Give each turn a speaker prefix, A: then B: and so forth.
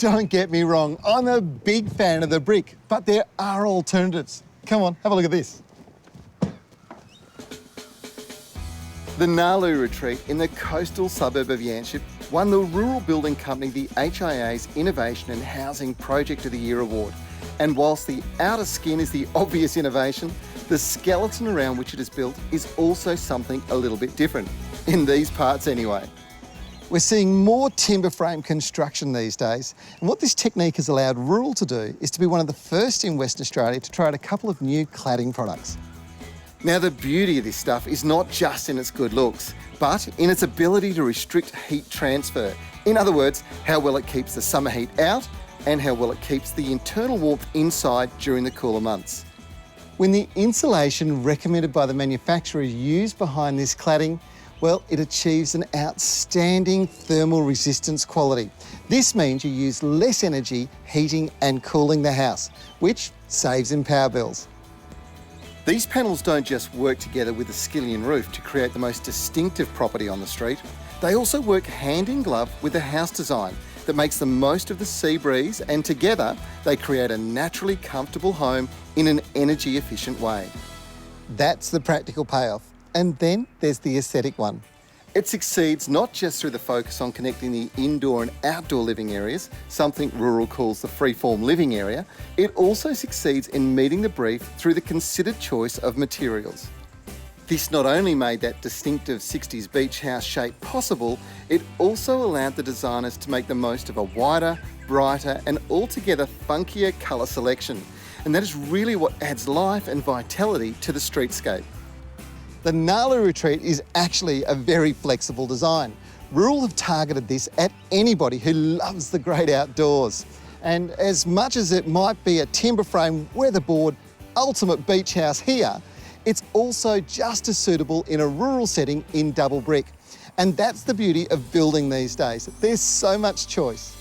A: don't get me wrong, I'm a big fan of the brick, but there are alternatives. Come on, have a look at this. The Nalu Retreat in the coastal suburb of Yanchep won the rural building company the HIA's Innovation and Housing Project of the Year award. And whilst the outer skin is the obvious innovation, the skeleton around which it is built is also something a little bit different, in these parts anyway. We're seeing more timber frame construction these days, and what this technique has allowed rural to do is to be one of the first in Western Australia to try out a couple of new cladding products. Now, the beauty of this stuff is not just in its good looks, but in its ability to restrict heat transfer. In other words, how well it keeps the summer heat out and how well it keeps the internal warmth inside during the cooler months. When the insulation recommended by the manufacturer is used behind this cladding, well, it achieves an outstanding thermal resistance quality. This means you use less energy heating and cooling the house, which saves in power bills. These panels don't just work together with the skillion roof to create the most distinctive property on the street. They also work hand in glove with the house design that makes the most of the sea breeze, and together they create a naturally comfortable home in an energy efficient way. That's the practical payoff. And then there's the aesthetic one. It succeeds not just through the focus on connecting the indoor and outdoor living areas, something rural calls the freeform living area, it also succeeds in meeting the brief through the considered choice of materials. This not only made that distinctive 60s beach house shape possible, it also allowed the designers to make the most of a wider, brighter and altogether funkier colour selection. And that is really what adds life and vitality to the streetscape. The Nalu Retreat is actually a very flexible design. Rural have targeted this at anybody who loves the great outdoors. And as much as it might be a timber frame, weatherboard, ultimate beach house here, it's also just as suitable in a rural setting in double brick. And that's the beauty of building these days. There's so much choice.